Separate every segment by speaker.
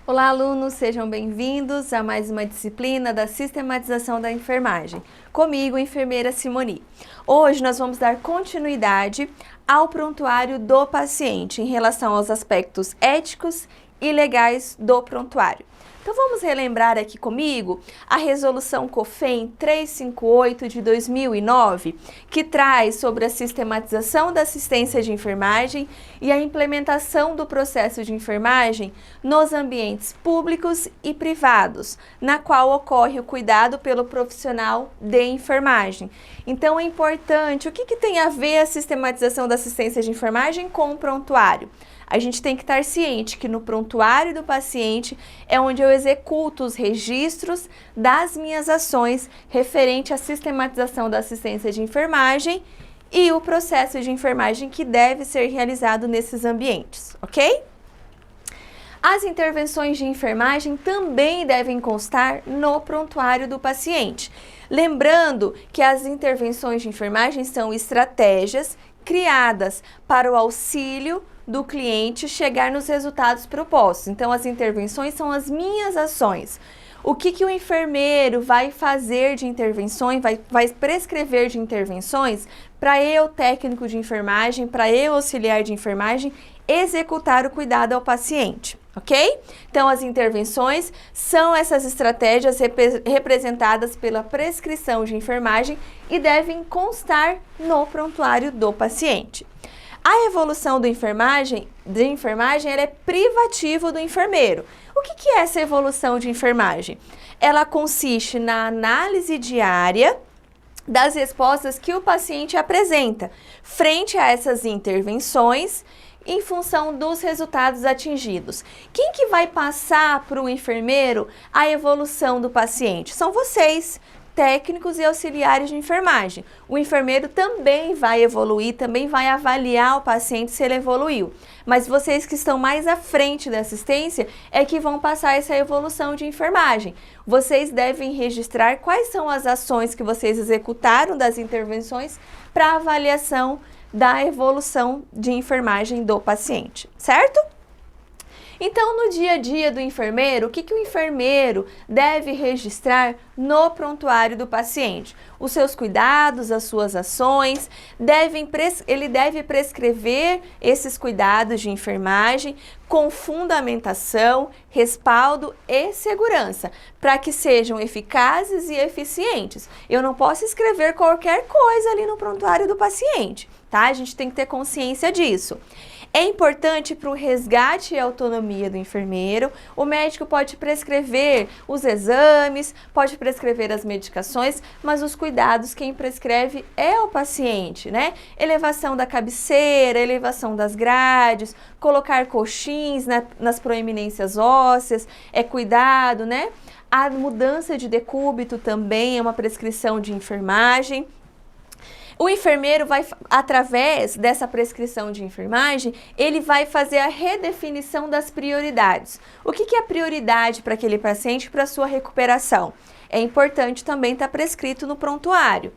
Speaker 1: Olá, alunos, sejam bem-vindos a mais uma disciplina da Sistematização da Enfermagem. Comigo, enfermeira Simoni. Hoje nós vamos dar continuidade ao prontuário do paciente em relação aos aspectos éticos e legais do prontuário. Então vamos relembrar aqui comigo a resolução COFEM 358 de 2009, que traz sobre a sistematização da assistência de enfermagem e a implementação do processo de enfermagem nos ambientes públicos e privados, na qual ocorre o cuidado pelo profissional de enfermagem. Então é importante, o que tem a ver a sistematização da assistência de enfermagem com o prontuário? A gente tem que estar ciente que no prontuário do paciente é onde eu executo os registros das minhas ações referente à sistematização da assistência de enfermagem e o processo de enfermagem que deve ser realizado nesses ambientes, ok? As intervenções de enfermagem também devem constar no prontuário do paciente. Lembrando que as intervenções de enfermagem são estratégias criadas para o auxílio do cliente chegar nos resultados propostos. Então, as intervenções são as minhas ações. O que o enfermeiro vai fazer de intervenções, vai prescrever de intervenções para eu, técnico de enfermagem, para eu, auxiliar de enfermagem, executar o cuidado ao paciente, ok? Então, as intervenções são essas estratégias representadas pela prescrição de enfermagem e devem constar no prontuário do paciente. A evolução de enfermagem ela é privativa do enfermeiro. O que é essa evolução de enfermagem? Ela consiste na análise diária das respostas que o paciente apresenta frente a essas intervenções em função dos resultados atingidos. Quem que vai passar para o enfermeiro a evolução do paciente? São vocês, técnicos e auxiliares de enfermagem. O enfermeiro também vai evoluir, também vai avaliar o paciente se ele evoluiu. Mas vocês que estão mais à frente da assistência é que vão passar essa evolução de enfermagem. Vocês devem registrar quais são as ações que vocês executaram das intervenções para avaliação da evolução de enfermagem do paciente, certo? Então, no dia a dia do enfermeiro, o que o enfermeiro deve registrar no prontuário do paciente? Os seus cuidados, as suas ações, ele deve prescrever esses cuidados de enfermagem com fundamentação, respaldo e segurança, para que sejam eficazes e eficientes. Eu não posso escrever qualquer coisa ali no prontuário do paciente, tá? A gente tem que ter consciência disso. É importante para o resgate e autonomia do enfermeiro. O médico pode prescrever os exames, pode prescrever as medicações, mas os cuidados quem prescreve é o paciente, né? Elevação da cabeceira, elevação das grades, colocar coxins nas proeminências ósseas, é cuidado, né? A mudança de decúbito também é uma prescrição de enfermagem. O enfermeiro vai, através dessa prescrição de enfermagem, ele vai fazer a redefinição das prioridades. O que é prioridade para aquele paciente para a sua recuperação? É importante também estar prescrito no prontuário.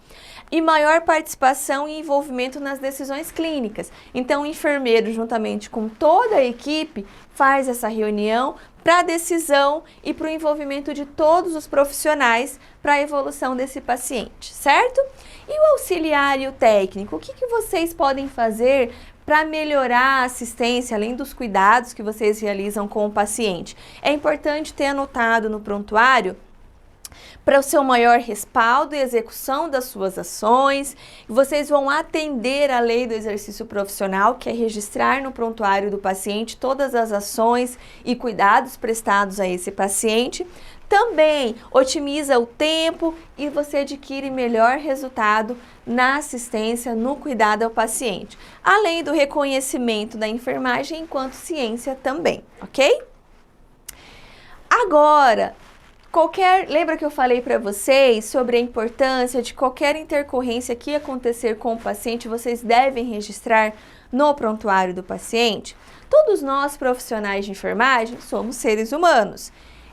Speaker 1: E maior participação e envolvimento nas decisões clínicas. Então, o enfermeiro, juntamente com toda a equipe, faz essa reunião para a decisão e para o envolvimento de todos os profissionais para a evolução desse paciente, certo? E o auxiliar e o técnico, o que vocês podem fazer para melhorar a assistência, além dos cuidados que vocês realizam com o paciente? É importante ter anotado no prontuário para o seu maior respaldo e execução das suas ações. Vocês vão atender à lei do exercício profissional, que é registrar no prontuário do paciente todas as ações e cuidados prestados a esse paciente. Também otimiza o tempo e você adquire melhor resultado na assistência, no cuidado ao paciente. Além do reconhecimento da enfermagem enquanto ciência também, ok? Agora, lembra que eu falei para vocês sobre a importância de qualquer intercorrência que acontecer com o paciente, vocês devem registrar no prontuário do paciente? Todos nós, profissionais de enfermagem, somos seres humanos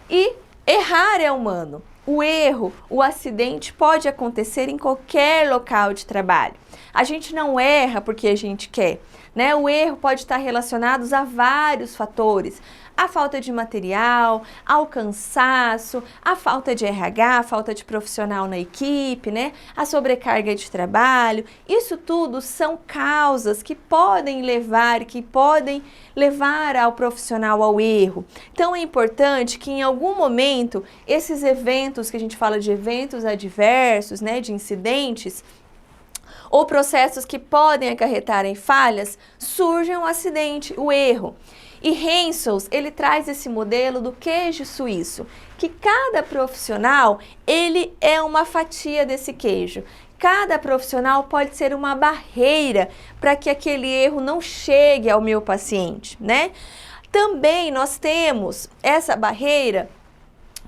Speaker 1: e errar é humano. O erro, o acidente pode acontecer em qualquer local de trabalho. A gente não erra porque a gente quer, né? O erro pode estar relacionado a vários fatores. a falta de material, ao cansaço, a falta de RH, a falta de profissional na equipe, né? A sobrecarga de trabalho. Isso tudo são causas que podem levar ao profissional ao erro. Então é importante que em algum momento esses eventos que a gente fala de eventos adversos, né, de incidentes, ou processos que podem acarretar em falhas, surge um acidente, o erro. E Hensels, ele traz esse modelo do queijo suíço, que cada profissional, ele é uma fatia desse queijo. Cada profissional pode ser uma barreira para que aquele erro não chegue ao meu paciente, né? Também nós temos essa barreira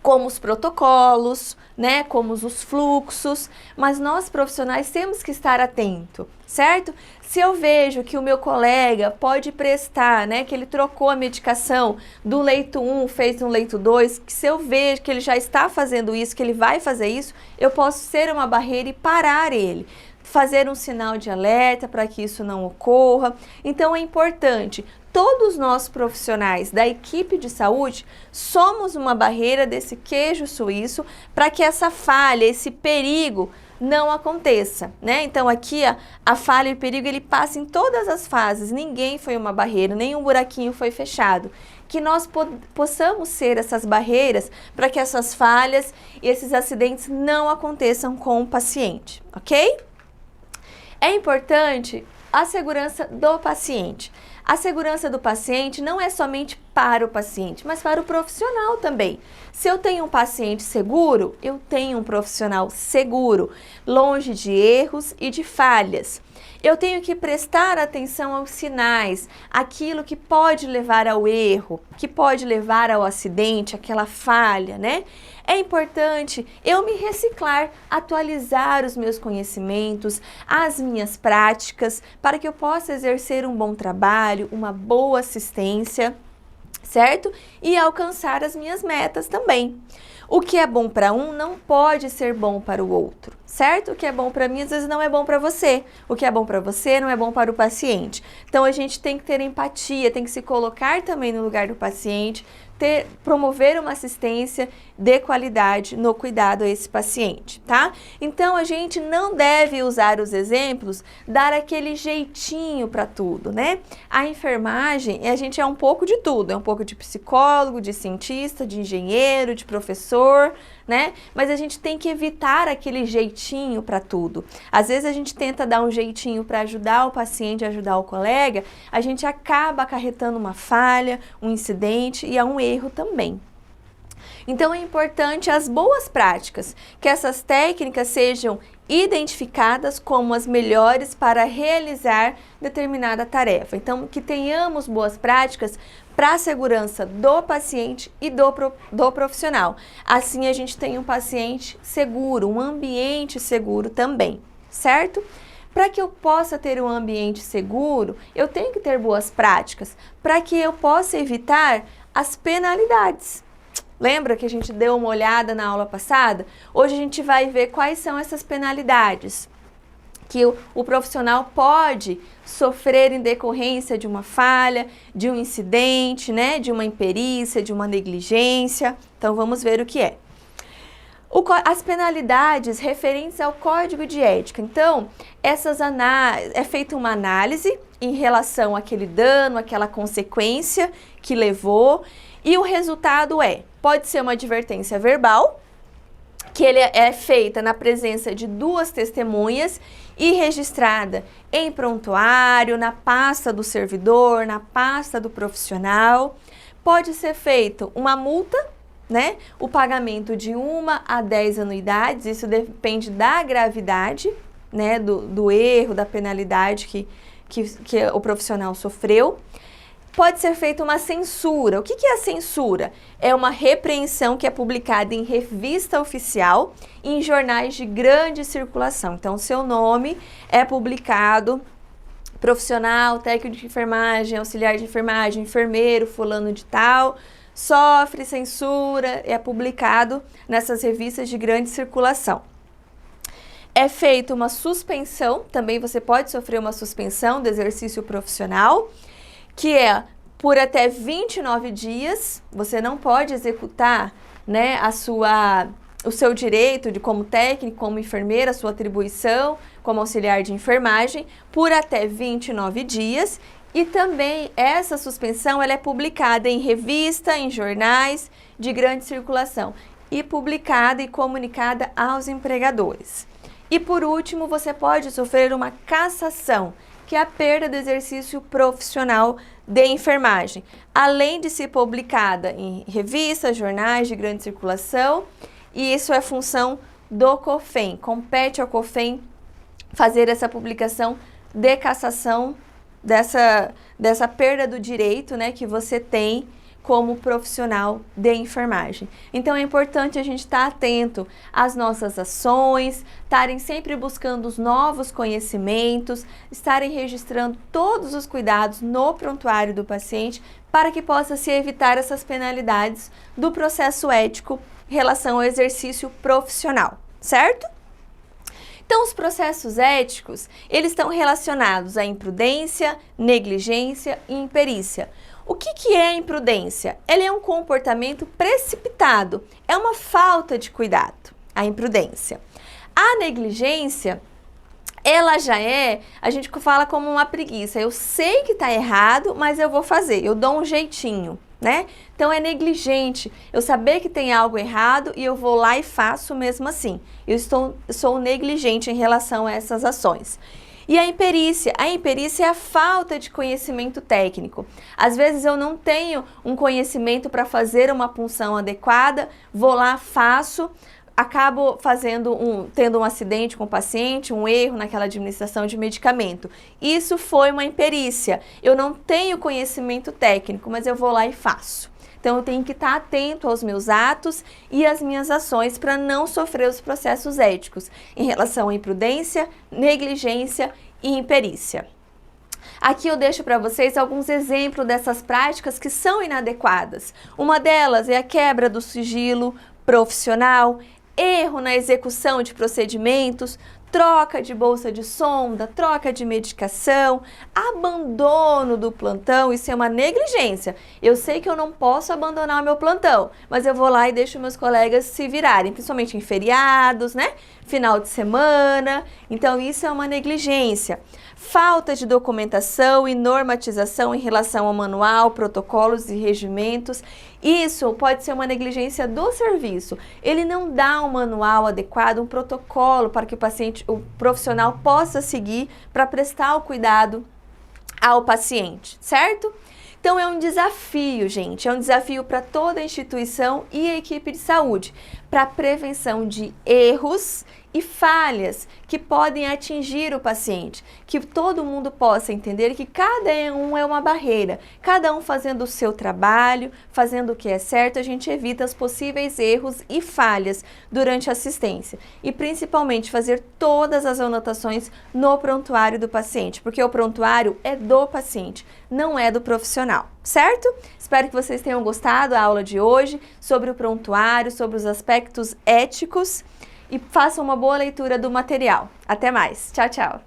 Speaker 1: como os protocolos, né, como os fluxos, mas nós profissionais temos que estar atento, certo? Se eu vejo que o meu colega pode prestar, né, que ele trocou a medicação do leito 1, fez no leito 2, que se eu vejo que ele já está fazendo isso, que ele vai fazer isso, eu posso ser uma barreira e parar ele, fazer um sinal de alerta para que isso não ocorra. Então é importante, todos nós profissionais da equipe de saúde somos uma barreira desse queijo suíço para que essa falha, esse perigo não aconteça, né? Então aqui a falha e o perigo ele passa em todas as fases, ninguém foi uma barreira, nenhum buraquinho foi fechado. Que nós possamos ser essas barreiras para que essas falhas e esses acidentes não aconteçam com o paciente, ok? É importante a segurança do paciente. A segurança do paciente não é somente para o paciente, mas para o profissional também. Se eu tenho um paciente seguro, eu tenho um profissional seguro, longe de erros e de falhas. Eu tenho que prestar atenção aos sinais, aquilo que pode levar ao erro, que pode levar ao acidente, aquela falha, né? É importante eu me reciclar, atualizar os meus conhecimentos, as minhas práticas, para que eu possa exercer um bom trabalho, uma boa assistência, certo? E alcançar as minhas metas também. O que é bom para um não pode ser bom para o outro, certo? O que é bom para mim às vezes não é bom para você. O que é bom para você não é bom para o paciente. Então a gente tem que ter empatia, tem que se colocar também no lugar do paciente, promover uma assistência de qualidade no cuidado a esse paciente, tá? Então a gente não deve usar os exemplos, dar aquele jeitinho para tudo, né? A enfermagem, a gente é um pouco de tudo, é um pouco de psicólogo, de cientista, de engenheiro, de professor, né? Mas a gente tem que evitar aquele jeitinho para tudo. Às vezes a gente tenta dar um jeitinho para ajudar o paciente, ajudar o colega, a gente acaba acarretando uma falha, um incidente e um erro também. Então é importante as boas práticas, que essas técnicas sejam identificadas como as melhores para realizar determinada tarefa. Então, que tenhamos boas práticas para a segurança do paciente e do profissional. Assim, a gente tem um paciente seguro, um ambiente seguro também, certo? Para que eu possa ter um ambiente seguro, eu tenho que ter boas práticas, para que eu possa evitar as penalidades. Lembra que a gente deu uma olhada na aula passada? Hoje a gente vai ver quais são essas penalidades que o profissional pode sofrer em decorrência de uma falha, de um incidente, né, de uma imperícia, de uma negligência. Então vamos ver o que é. As penalidades referentes ao Código de Ética. Então, é feita uma análise em relação àquele dano, àquela consequência que levou, e o resultado pode ser uma advertência verbal, que ele é feita na presença de 2 testemunhas e registrada em prontuário, na pasta do servidor, na pasta do profissional. Pode ser feito uma multa, né? O pagamento de 1 a 10 anuidades, isso depende da gravidade, né? Do erro, da penalidade que o profissional sofreu. Pode ser feita uma censura. O que é a censura? É uma repreensão que é publicada em revista oficial e em jornais de grande circulação. Então, seu nome é publicado, profissional, técnico de enfermagem, auxiliar de enfermagem, enfermeiro, fulano de tal, sofre censura, é publicado nessas revistas de grande circulação. É feita uma suspensão, também você pode sofrer uma suspensão do exercício profissional, que é por até 29 dias. Você não pode executar, né, o seu direito de como técnico, como enfermeira, a sua atribuição como auxiliar de enfermagem por até 29 dias. E também essa suspensão ela é publicada em revista, em jornais de grande circulação e publicada e comunicada aos empregadores. E por último, você pode sofrer uma cassação, que é a perda do exercício profissional de enfermagem, além de ser publicada em revistas, jornais de grande circulação, e isso é função do COFEM. Compete ao COFEM fazer essa publicação de cassação dessa perda do direito, né, que você tem como profissional de enfermagem. Então é importante a gente estar atento às nossas ações, estarem sempre buscando os novos conhecimentos, estarem registrando todos os cuidados no prontuário do paciente para que possa se evitar essas penalidades do processo ético em relação ao exercício profissional, certo? Então, os processos éticos, eles estão relacionados à imprudência, negligência e imperícia. O que é a imprudência? Ela é um comportamento precipitado, é uma falta de cuidado, a imprudência. A negligência, ela já a gente fala como uma preguiça. Eu sei que está errado, mas eu vou fazer, eu dou um jeitinho, né? Então é negligente, eu saber que tem algo errado e eu vou lá e faço mesmo assim. Eu sou negligente em relação a essas ações. E a imperícia é a falta de conhecimento técnico. Às vezes eu não tenho um conhecimento para fazer uma punção adequada, vou lá, faço, acabo tendo um acidente com o paciente, um erro naquela administração de medicamento. Isso foi uma imperícia. Eu não tenho conhecimento técnico, mas eu vou lá e faço. Então eu tenho que estar atento aos meus atos e às minhas ações para não sofrer os processos éticos em relação à imprudência, negligência e imperícia. Aqui eu deixo para vocês alguns exemplos dessas práticas que são inadequadas. Uma delas é a quebra do sigilo profissional, erro na execução de procedimentos, troca de bolsa de sonda, troca de medicação, abandono do plantão. Isso é uma negligência. Eu sei que eu não posso abandonar o meu plantão, mas eu vou lá e deixo meus colegas se virarem, principalmente em feriados, né? Final de semana. Então isso é uma negligência. Falta de documentação e normatização em relação ao manual, protocolos e regimentos. Isso pode ser uma negligência do serviço. Ele não dá um manual adequado, um protocolo para que o profissional possa seguir para prestar o cuidado ao paciente, certo? Então é um desafio, gente, é um desafio para toda a instituição e a equipe de saúde, para a prevenção de erros e falhas que podem atingir o paciente, que todo mundo possa entender que cada um é uma barreira, cada um fazendo o seu trabalho, fazendo o que é certo, a gente evita os possíveis erros e falhas durante a assistência e principalmente fazer todas as anotações no prontuário do paciente, porque o prontuário é do paciente, não é do profissional, certo? Espero que vocês tenham gostado da aula de hoje sobre o prontuário, sobre os aspectos éticos e façam uma boa leitura do material. Até mais. Tchau, tchau.